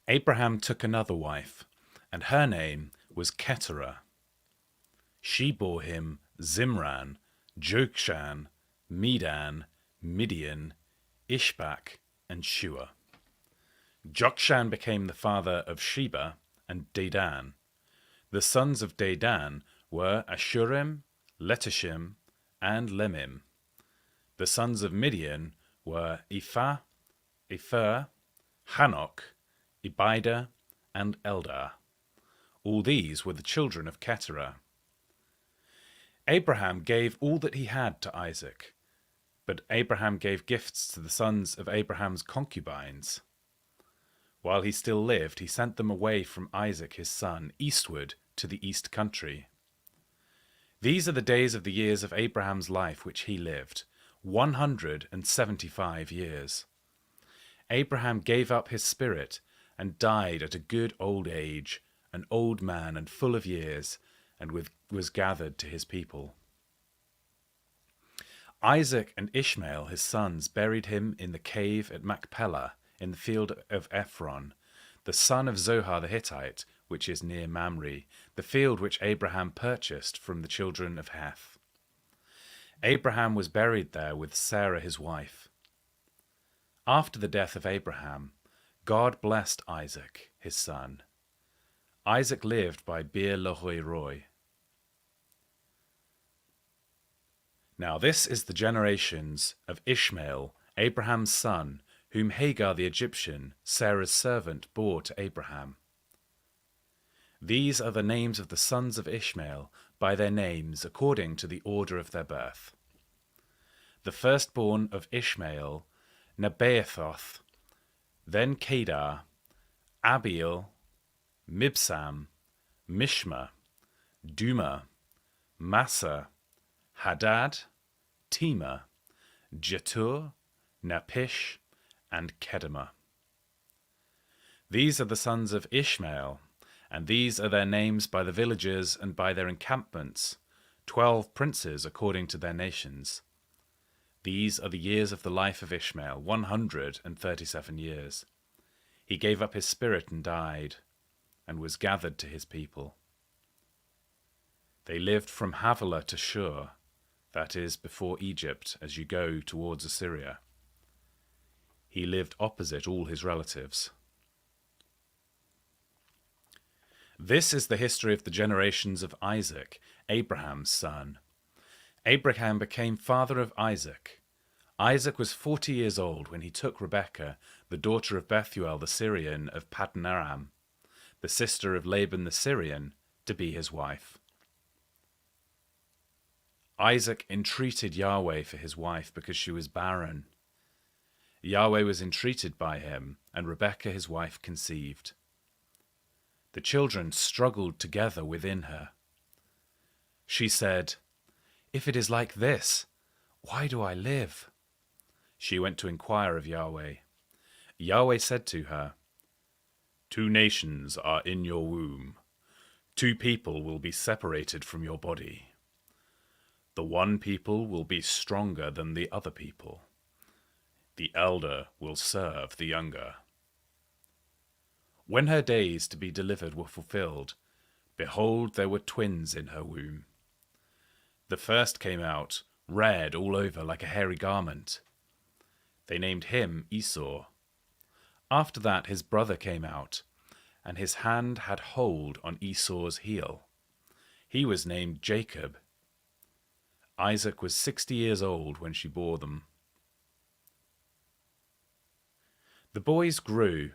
Abraham took another wife, and her name was Keturah. She bore him Zimran, Jokshan, Medan, Midian, Ishbak, and Shua. Jokshan became the father of Sheba and Dedan. The sons of Dedan were Ashurim, Letishim, and Lemim. The sons of Midian were Ephah, Epher, Hanok, Abida, and Eldar. All these were the children of Keturah. Abraham gave all that he had to Isaac, but Abraham gave gifts to the sons of Abraham's concubines. While he still lived, he sent them away from Isaac his son, eastward to the east country. These are the days of the years of Abraham's life which he lived, 175 years. Abraham gave up his spirit and died at a good old age, an old man and full of years, and was gathered to his people. Isaac and Ishmael, his sons, buried him in the cave at Machpelah, in the field of Ephron, the son of Zohar the Hittite, which is near Mamre, the field which Abraham purchased from the children of Heth. Abraham was buried there with Sarah his wife. After the death of Abraham, God blessed Isaac, his son. Isaac lived by Beer Lahai Roi. Now this is the generations of Ishmael, Abraham's son, whom Hagar the Egyptian, Sarah's servant, bore to Abraham. These are the names of the sons of Ishmael, by their names according to the order of their birth. The firstborn of Ishmael, Nebaioth, then Kedar, Abiel, Mibsam, Mishma, Duma, Massa, Hadad, Tema, Jetur, Napish, and Kedemah. These are the sons of Ishmael, and these are their names by the villages and by their encampments, 12 princes according to their nations. These are the years of the life of Ishmael, 137 years. He gave up his spirit and died, and was gathered to his people. They lived from Havilah to Shur, that is, before Egypt, as you go towards Assyria. He lived opposite all his relatives. This is the history of the generations of Isaac, Abraham's son. Abraham became father of Isaac. Isaac was 40 years old when he took Rebekah, the daughter of Bethuel the Syrian of Paddan Aram, the sister of Laban the Syrian, to be his wife. Isaac entreated Yahweh for his wife because she was barren. Yahweh was entreated by him, and Rebekah his wife conceived. The children struggled together within her. She said, "If it is like this, why do I live?" She went to inquire of Yahweh. Yahweh said to her, "2 nations are in your womb. 2 people will be separated from your body. The one people will be stronger than the other people. The elder will serve the younger." When her days to be delivered were fulfilled, behold, there were twins in her womb. The first came out, red all over like a hairy garment. They named him Esau. After that his brother came out, and his hand had hold on Esau's heel. He was named Jacob. Isaac was 60 years old when she bore them. The boys grew.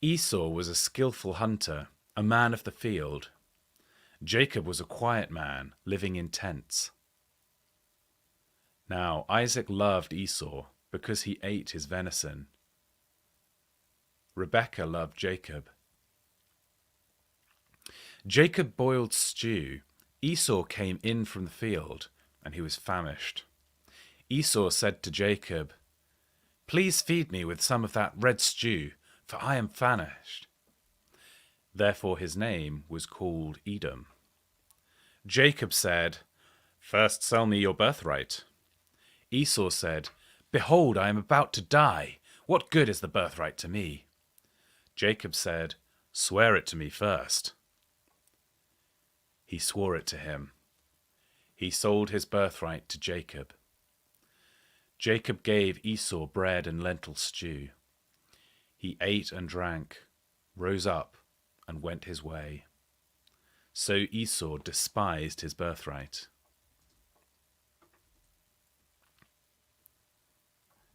Esau was a skillful hunter, a man of the field. Jacob was a quiet man, living in tents. Now Isaac loved Esau because he ate his venison. Rebekah loved Jacob. Jacob boiled stew. Esau came in from the field, and he was famished. Esau said to Jacob, "Please feed me with some of that red stew, for I am famished." Therefore his name was called Edom. Jacob said, "First sell me your birthright." Esau said, "Behold, I am about to die. What good is the birthright to me?" Jacob said, "Swear it to me first." He swore it to him. He sold his birthright to Jacob. Jacob gave Esau bread and lentil stew. He ate and drank, rose up, and went his way. So Esau despised his birthright.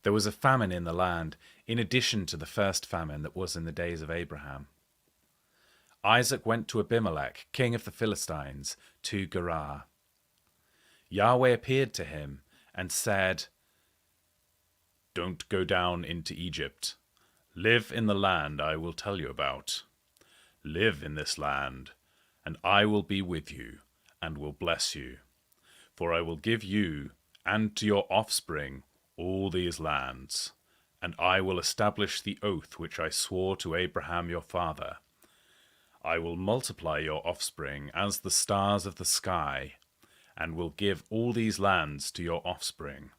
There was a famine in the land, in addition to the first famine that was in the days of Abraham. Isaac went to Abimelech, king of the Philistines, to Gerar. Yahweh appeared to him and said, "Don't go down into Egypt. Live in the land I will tell you about. Live in this land, and I will be with you, and will bless you. For I will give you and to your offspring all these lands, and I will establish the oath which I swore to Abraham your father. I will multiply your offspring as the stars of the sky, and will give all these lands to your offspring.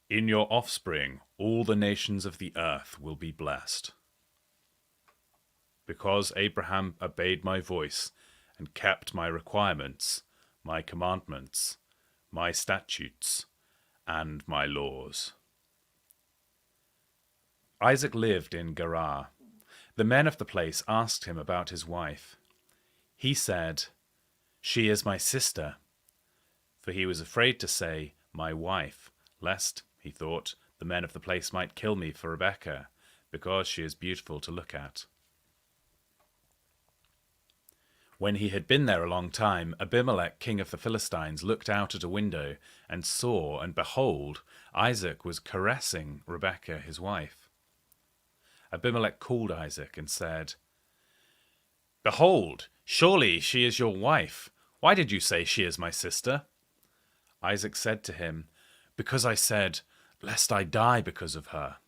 In your offspring all the nations of the earth will be blessed." Because Abraham obeyed my voice and kept my requirements, my commandments, my statutes, and my laws. Isaac lived in Gerar. The men of the place asked him about his wife. He said, "She is my sister," for he was afraid to say, "my wife," lest, he thought, the men of the place might kill me for Rebekah, because she is beautiful to look at. When he had been there a long time, Abimelech, king of the Philistines, looked out at a window and saw, and behold, Isaac was caressing Rebekah, his wife. Abimelech called Isaac and said, "Behold, surely she is your wife. Why did you say she is my sister?" Isaac said to him, "Because I said, lest I die because of her."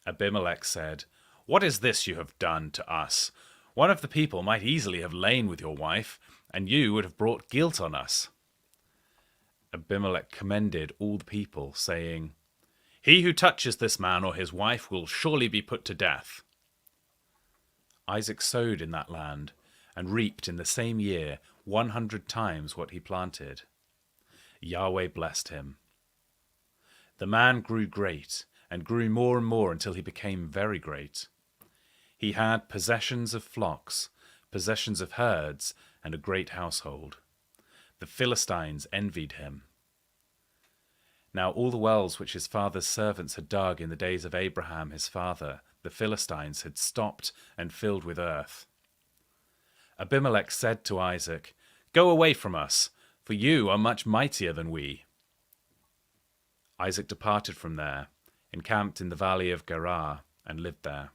Abimelech said, "What is this you have done to us? One of the people might easily have lain with your wife, and you would have brought guilt on us." Abimelech commended all the people, saying, "He who touches this man or his wife will surely be put to death." Isaac sowed in that land, and reaped in the same year 100 times what he planted. Yahweh blessed him. The man grew great, and grew more and more until he became very great. He had possessions of flocks, possessions of herds, and a great household. The Philistines envied him. Now all the wells which his father's servants had dug in the days of Abraham his father, the Philistines had stopped and filled with earth. Abimelech said to Isaac, "Go away from us, for you are much mightier than we." Isaac departed from there, encamped in the valley of Gerar, and lived there.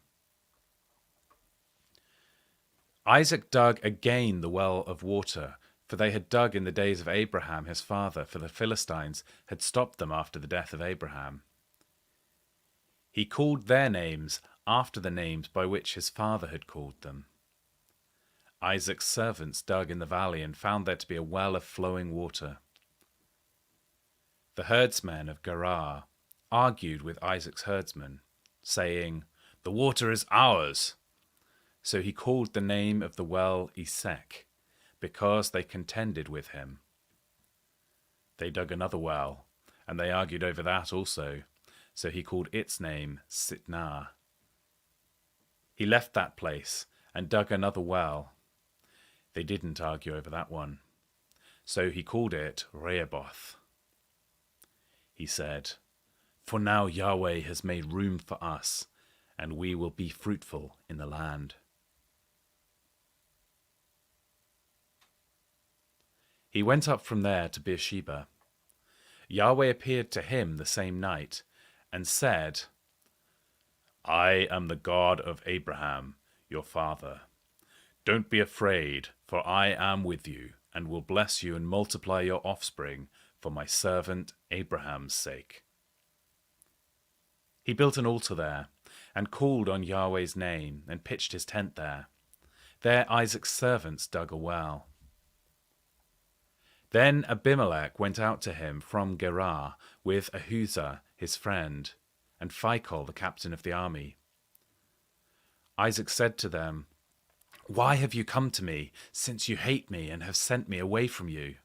Isaac dug again the well of water, for they had dug in the days of Abraham his father, for the Philistines had stopped them after the death of Abraham. He called their names after the names by which his father had called them. Isaac's servants dug in the valley and found there to be a well of flowing water. The herdsmen of Gerar argued with Isaac's herdsmen, saying, "The water is ours." So he called the name of the well Esek, because they contended with him. They dug another well, and they argued over that also, so he called its name Sitnah. He left that place and dug another well. They didn't argue over that one, so he called it Rehoboth. He said, "For now Yahweh has made room for us, and we will be fruitful in the land." He went up from there to Beersheba. Yahweh appeared to him the same night and said, "I am the God of Abraham, your father. Don't be afraid, for I am with you, and will bless you and multiply your offspring for my servant Abraham's sake." He built an altar there, and called on Yahweh's name, and pitched his tent there. There Isaac's servants dug a well. Then Abimelech went out to him from Gerar with Ahuzah his friend, and Phicol the captain of the army. Isaac said to them, "Why have you come to me, since you hate me and have sent me away from you?"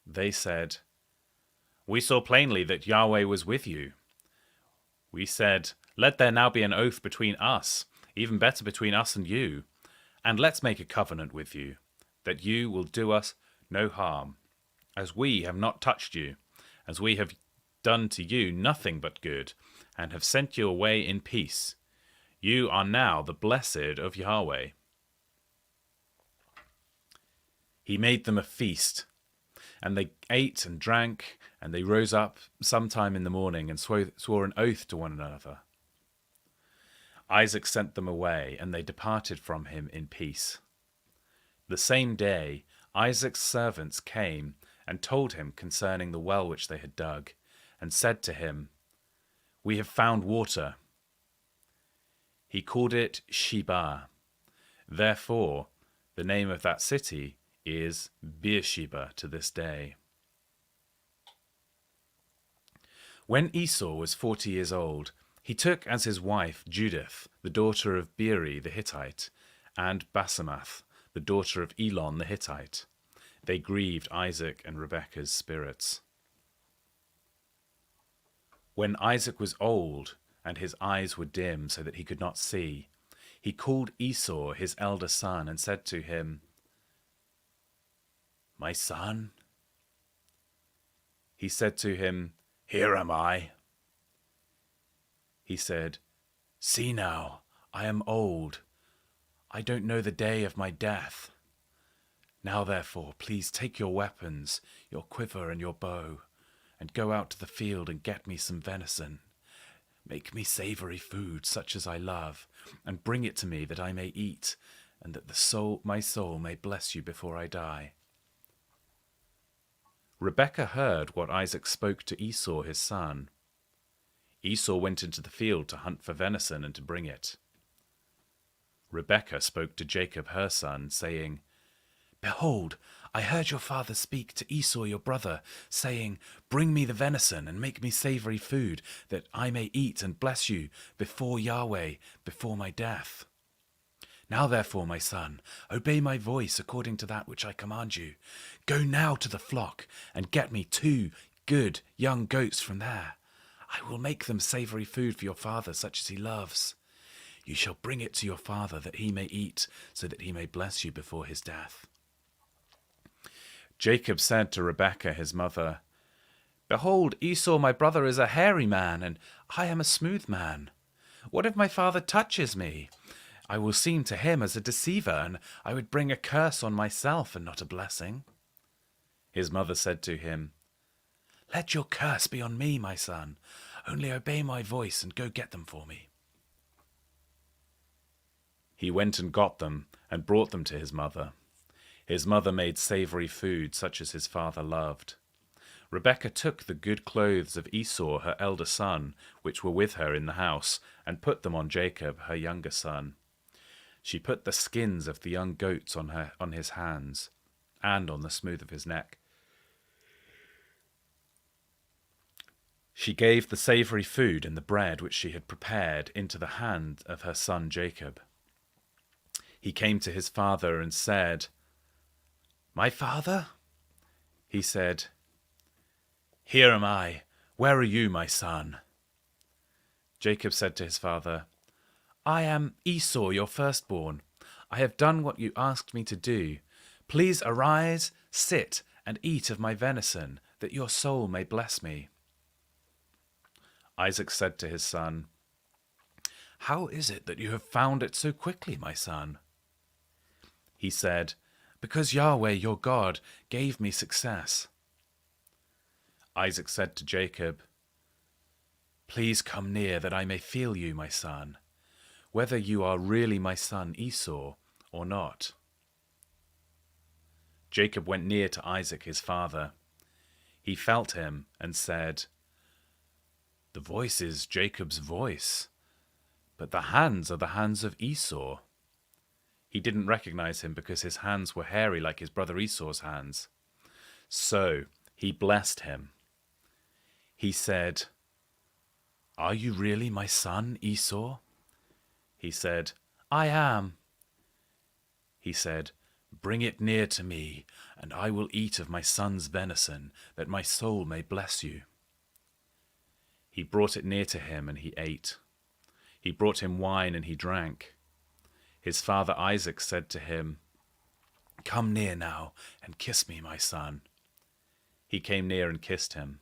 They said, "We saw plainly that Yahweh was with you." We said, "Let there now be an oath between us, even better between us and you, and let's make a covenant with you, that you will do us no harm, as we have not touched you, as we have done to you nothing but good, and have sent you away in peace. You are now the blessed of Yahweh." He made them a feast, and they ate and drank, and they rose up sometime in the morning and swore an oath to one another. Isaac sent them away, and they departed from him in peace. The same day Isaac's servants came and told him concerning the well which they had dug, and said to him, "We have found water." He called it Sheba. Therefore, the name of that city is Beersheba to this day. When Esau was 40 years old, he took as his wife Judith, the daughter of Beeri the Hittite, and Basemath, the daughter of Elon the Hittite. They grieved Isaac and Rebekah's spirits. When Isaac was old, and his eyes were dim so that he could not see, he called Esau his elder son and said to him, "My son?" He said to him, "Here am I." He said, "See now, I am old. I don't know the day of my death. Now therefore, please take your weapons, your quiver and your bow, and go out to the field and get me some venison. Make me savory food such as I love, and bring it to me that I may eat, and that my soul may bless you before I die." Rebekah heard what Isaac spoke to Esau his son. Esau went into the field to hunt for venison and to bring it. Rebekah spoke to Jacob her son, saying, "Behold, I heard your father speak to Esau your brother, saying, 'Bring me the venison and make me savory food, that I may eat and bless you before Yahweh, before my death.' Now therefore, my son, obey my voice according to that which I command you. Go now to the flock and get me 2 good young goats from there. I will make them savory food for your father, such as he loves. You shall bring it to your father that he may eat, so that he may bless you before his death." Jacob said to Rebekah his mother, "Behold, Esau my brother is a hairy man, and I am a smooth man. What if my father touches me? I will seem to him as a deceiver, and I would bring a curse on myself and not a blessing." His mother said to him, "Let your curse be on me, my son. Only obey my voice and go get them for me." He went and got them and brought them to his mother. His mother made savory food such as his father loved. Rebekah took the good clothes of Esau her elder son, which were with her in the house, and put them on Jacob her younger son. She put the skins of the young goats on his hands, and on the smooth of his neck. She gave the savory food and the bread which she had prepared into the hand of her son Jacob. He came to his father and said, "My father?" He said, "Here am I. Where are you, my son?" Jacob said to his father, "I am Esau, your firstborn. I have done what you asked me to do. Please arise, sit, and eat of my venison, that your soul may bless me." Isaac said to his son, "How is it that you have found it so quickly, my son?" He said, "Because Yahweh your God gave me success." Isaac said to Jacob, "Please come near that I may feel you, my son, whether you are really my son Esau or not." Jacob went near to Isaac his father. He felt him and said, "The voice is Jacob's voice, but the hands are the hands of Esau." He didn't recognize him because his hands were hairy like his brother Esau's hands. So he blessed him. He said, "Are you really my son, Esau?" He said, I am. He said, Bring it near to me, and I will eat of my son's venison, that my soul may bless you. He brought it near to him, and he ate. He brought him wine, and he drank. His father Isaac said to him, Come near now, and kiss me, my son. He came near and kissed him.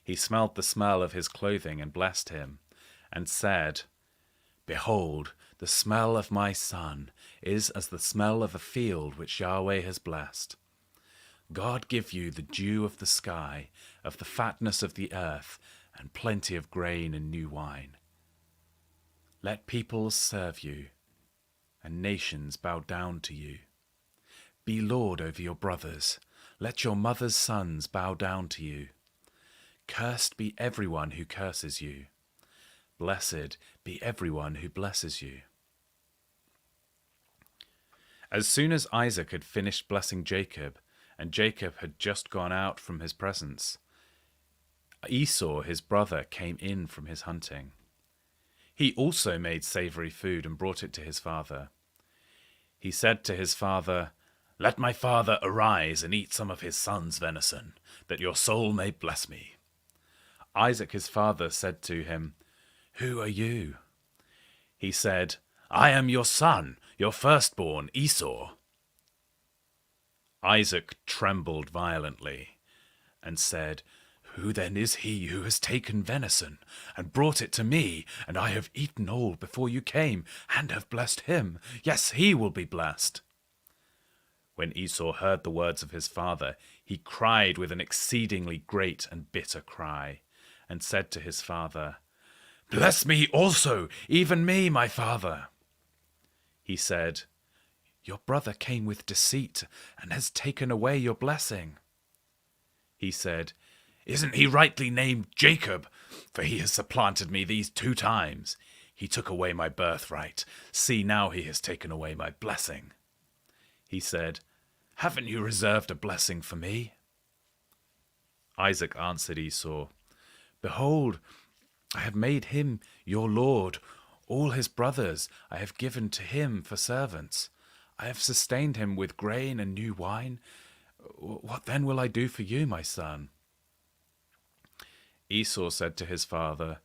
He smelled the smell of his clothing and blessed him, and said, Behold, the smell of my son is as the smell of a field which Yahweh has blessed. God give you the dew of the sky, of the fatness of the earth, and plenty of grain and new wine. Let peoples serve you, and nations bow down to you. Be lord over your brothers. Let your mother's sons bow down to you. Cursed be everyone who curses you. Blessed be everyone who blesses you. As soon as Isaac had finished blessing Jacob, and Jacob had just gone out from his presence, Esau, his brother, came in from his hunting. He also made savory food and brought it to his father. He said to his father, Let my father arise and eat some of his son's venison, that your soul may bless me. Isaac his father said to him, Who are you? He said, I am your son, your firstborn, Esau. Isaac trembled violently and said, Who then is he who has taken venison and brought it to me, and I have eaten all before you came and have blessed him? Yes, he will be blessed. When Esau heard the words of his father, he cried with an exceedingly great and bitter cry, and said to his father, Bless me also, even me, my father. He said, Your brother came with deceit and has taken away your blessing. He said, Isn't he rightly named Jacob? For he has supplanted me these 2 times. He took away my birthright. See, now he has taken away my blessing. He said, Haven't you reserved a blessing for me? Isaac answered Esau, Behold, I have made him your lord. All his brothers I have given to him for servants. I have sustained him with grain and new wine. What then will I do for you, my son? Esau said to his father,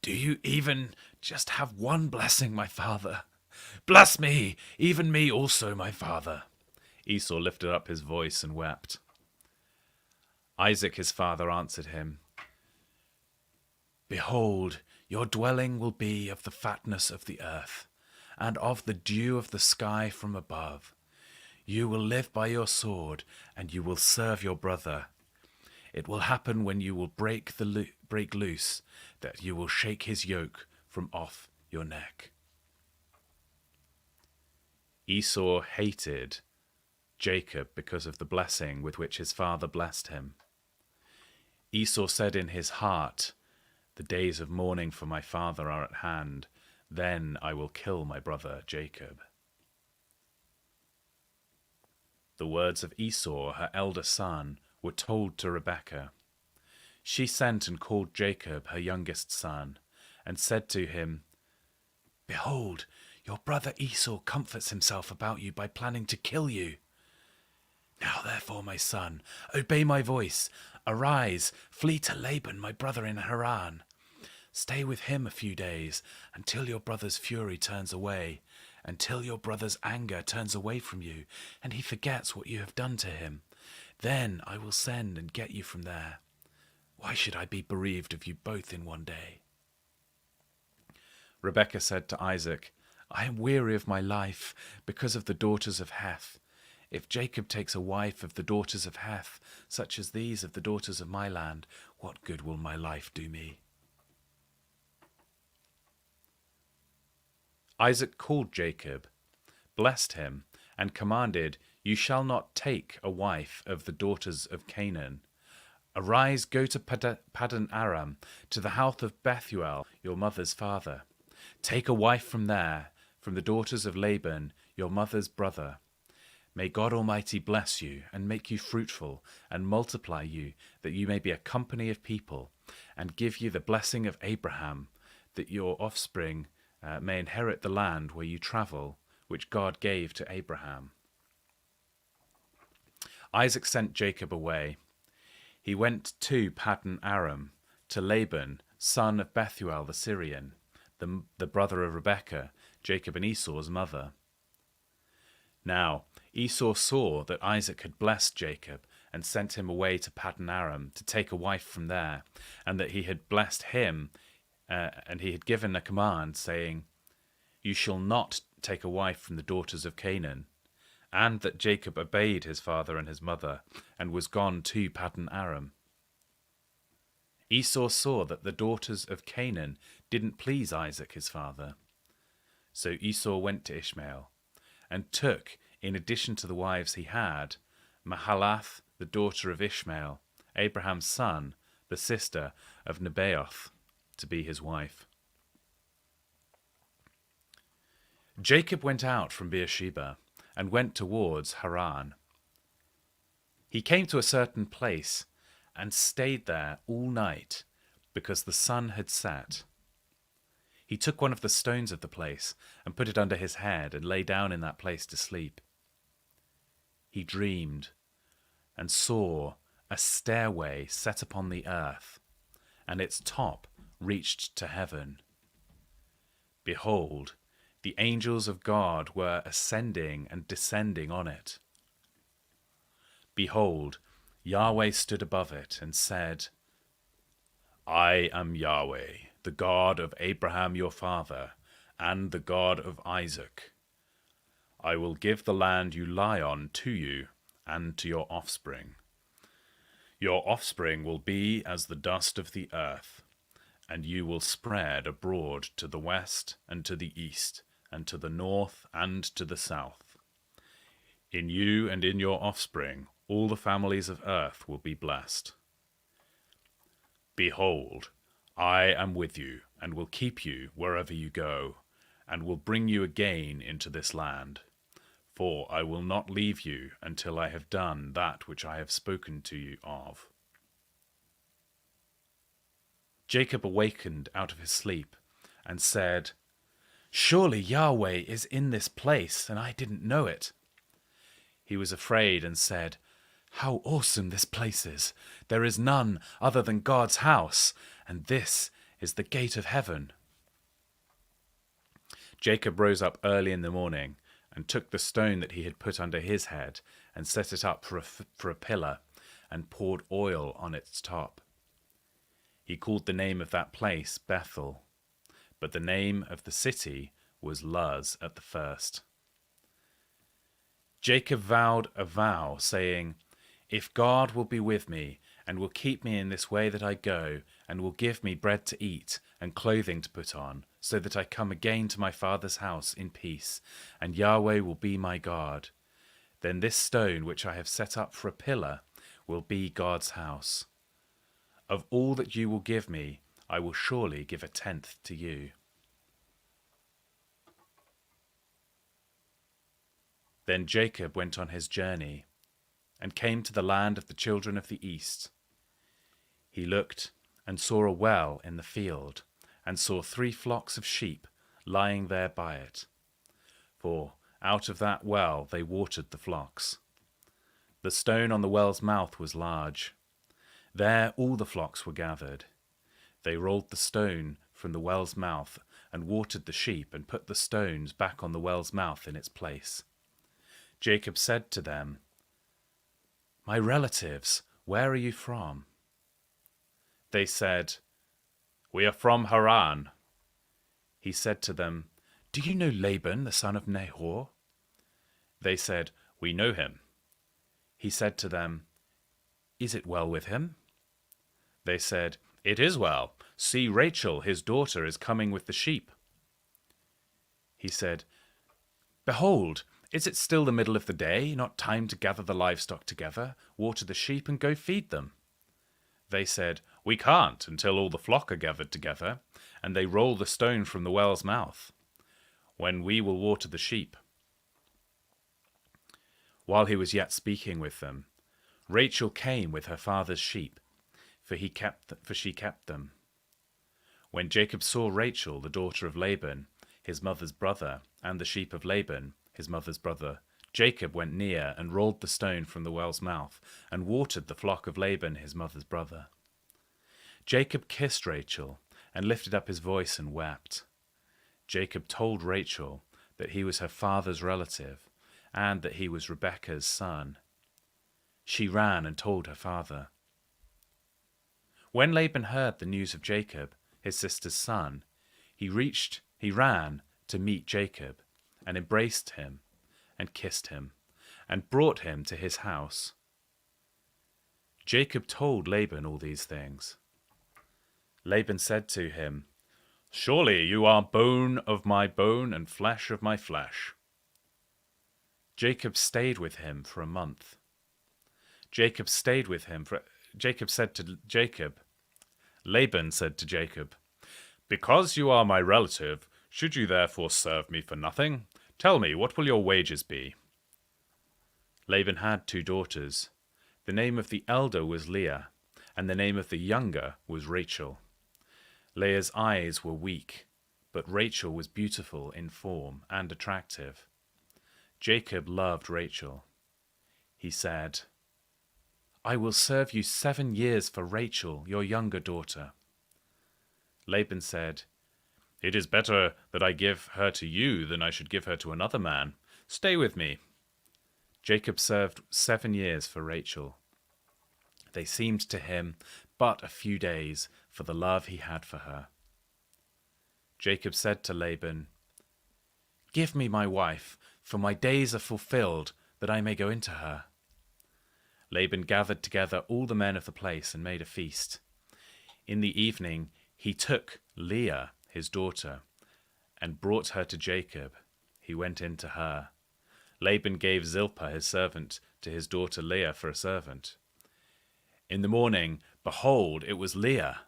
Do you even just have one blessing, my father? Bless me, even me also, my father. Esau lifted up his voice and wept. Isaac his father answered him, Behold, your dwelling will be of the fatness of the earth, and of the dew of the sky from above. You will live by your sword, and you will serve your brother. It will happen when you will break loose, that you will shake his yoke from off your neck. Esau hated Jacob because of the blessing with which his father blessed him. Esau said in his heart, The days of mourning for my father are at hand. Then I will kill my brother Jacob. The words of Esau, her elder son, were told to Rebekah. She sent and called Jacob, her youngest son, and said to him, Behold, your brother Esau comforts himself about you by planning to kill you. Now therefore, my son, obey my voice. Arise, flee to Laban, my brother in Haran. Stay with him a few days, until your brother's fury turns away, until your brother's anger turns away from you, and he forgets what you have done to him. Then I will send and get you from there. Why should I be bereaved of you both in one day? Rebekah said to Isaac, I am weary of my life because of the daughters of Heth. If Jacob takes a wife of the daughters of Heth, such as these of the daughters of my land, what good will my life do me? Isaac called Jacob, blessed him, and commanded, You shall not take a wife of the daughters of Canaan. Arise, go to Paddan Aram, to the house of Bethuel, your mother's father. Take a wife from there, from the daughters of Laban, your mother's brother. May God Almighty bless you, and make you fruitful, and multiply you, that you may be a company of people, and give you the blessing of Abraham, that your offspring may inherit the land where you travel, which God gave to Abraham. Isaac sent Jacob away. He went to Paddan Aram, to Laban, son of Bethuel the Syrian, the brother of Rebekah, Jacob and Esau's mother. Now Esau saw that Isaac had blessed Jacob and sent him away to Paddan Aram to take a wife from there, and that he had blessed him, and he had given a command, saying, "You shall not take a wife from the daughters of Canaan," and that Jacob obeyed his father and his mother, and was gone to Paddan Aram. Esau saw that the daughters of Canaan didn't please Isaac his father. So Esau went to Ishmael, and took, in addition to the wives he had, Mahalath, the daughter of Ishmael, Abraham's son, the sister of Nebaioth, to be his wife. Jacob went out from Beersheba, and went towards Haran. He came to a certain place, and stayed there all night, because the sun had set. He took one of the stones of the place, and put it under his head, and lay down in that place to sleep. He dreamed, and saw a stairway set upon the earth, and its top reached to heaven. Behold, the angels of God were ascending and descending on it. Behold, Yahweh stood above it and said, "I am Yahweh, the God of Abraham your father, and the God of Isaac. I will give the land you lie on to you and to your offspring. Your offspring will be as the dust of the earth, and you will spread abroad to the west and to the east, and to the north and to the south. In you and in your offspring all the families of earth will be blessed. Behold, I am with you, and will keep you wherever you go, and will bring you again into this land. For I will not leave you until I have done that which I have spoken to you of." Jacob awakened out of his sleep, and said, "Surely Yahweh is in this place, and I didn't know it." He was afraid and said, "How awesome this place is! There is none other than God's house, and this is the gate of heaven." Jacob rose up early in the morning, and took the stone that he had put under his head, and set it up for a pillar, and poured oil on its top. He called the name of that place Bethel, but the name of the city was Luz at the first. Jacob vowed a vow, saying, "If God will be with me, and will keep me in this way that I go, and will give me bread to eat, and clothing to put on, so that I come again to my father's house in peace, and Yahweh will be my God, then this stone which I have set up for a pillar will be God's house. Of all that you will give me, I will surely give 1/10 to you." Then Jacob went on his journey, and came to the land of the children of the east. He looked and saw a well in the field, and saw 3 flocks of sheep lying there by it. For out of that well they watered the flocks. The stone on the well's mouth was large. There all the flocks were gathered. They rolled the stone from the well's mouth, and watered the sheep, and put the stones back on the well's mouth in its place. Jacob said to them, "My relatives, where are you from?" They said, "We are from Haran." He said to them, "Do you know Laban, the son of Nahor?" They said, "We know him." He said to them, "Is it well with him?" They said, "It is well. See, Rachel, his daughter, is coming with the sheep." He said, "Behold, is it still the middle of the day, not time to gather the livestock together, water the sheep, and go feed them?" They said, "We can't until all the flock are gathered together, and they roll the stone from the well's mouth, when we will water the sheep." While he was yet speaking with them, Rachel came with her father's sheep, for she kept them. When Jacob saw Rachel, the daughter of Laban, his mother's brother, and the sheep of Laban, his mother's brother, Jacob went near and rolled the stone from the well's mouth and watered the flock of Laban, his mother's brother. Jacob kissed Rachel and lifted up his voice and wept. Jacob told Rachel that he was her father's relative and that he was Rebekah's son. She ran and told her father. When Laban heard the news of Jacob, his sister's son, he ran to meet Jacob and embraced him and kissed him and brought him to his house. Jacob told Laban all these things. Laban said to him, "Surely you are bone of my bone and flesh of my flesh." Jacob stayed with him for a month. Laban said to Jacob, "Because you are my relative, should you therefore serve me for nothing? Tell me, what will your wages be?" Laban had 2 daughters. The name of the elder was Leah, and the name of the younger was Rachel. Leah's eyes were weak, but Rachel was beautiful in form and attractive. Jacob loved Rachel. He said, "I will serve you 7 years for Rachel, your younger daughter." Laban said, "It is better that I give her to you than I should give her to another man. Stay with me." Jacob served 7 years for Rachel. They seemed to him but a few days for the love he had for her. Jacob said to Laban, "Give me my wife, for my days are fulfilled, that I may go into her." Laban gathered together all the men of the place and made a feast. In the evening he took Leah, his daughter, and brought her to Jacob. He went in to her. Laban gave Zilpah, his servant, to his daughter Leah for a servant. In the morning, behold, it was Leah.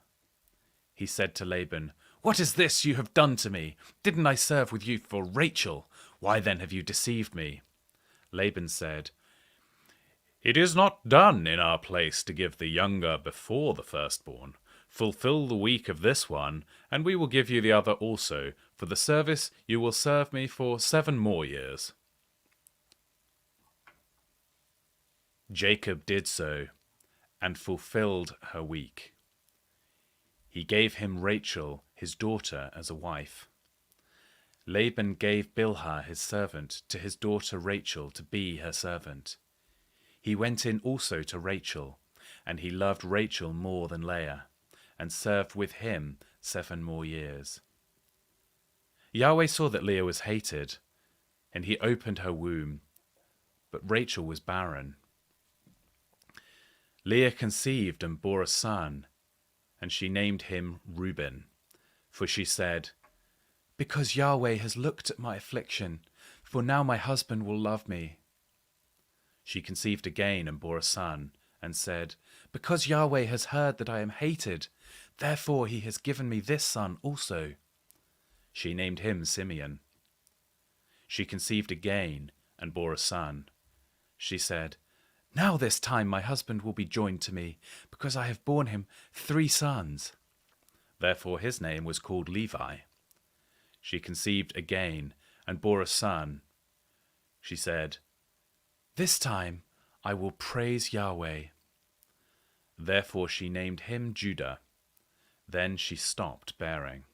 He said to Laban, "What is this you have done to me? Didn't I serve with you for Rachel? Why then have you deceived me?" Laban said, "It is not done in our place to give the younger before the firstborn. Fulfill the week of this one, and we will give you the other also. For the service you will serve me for 7 more years." Jacob did so, and fulfilled her week. He gave him Rachel, his daughter, as a wife. Laban gave Bilhah, his servant, to his daughter Rachel to be her servant. He went in also to Rachel, and he loved Rachel more than Leah, and served with him 7 more years. Yahweh saw that Leah was hated, and he opened her womb, but Rachel was barren. Leah conceived and bore a son, and she named him Reuben, for she said, "Because Yahweh has looked at my affliction, for now my husband will love me." She conceived again and bore a son, and said, "Because Yahweh has heard that I am hated, therefore he has given me this son also." She named him Simeon. She conceived again and bore a son. She said, "Now this time my husband will be joined to me, because I have borne him 3 sons. Therefore his name was called Levi. She conceived again and bore a son. She said, "This time I will praise Yahweh." Therefore she named him Judah. Then she stopped bearing.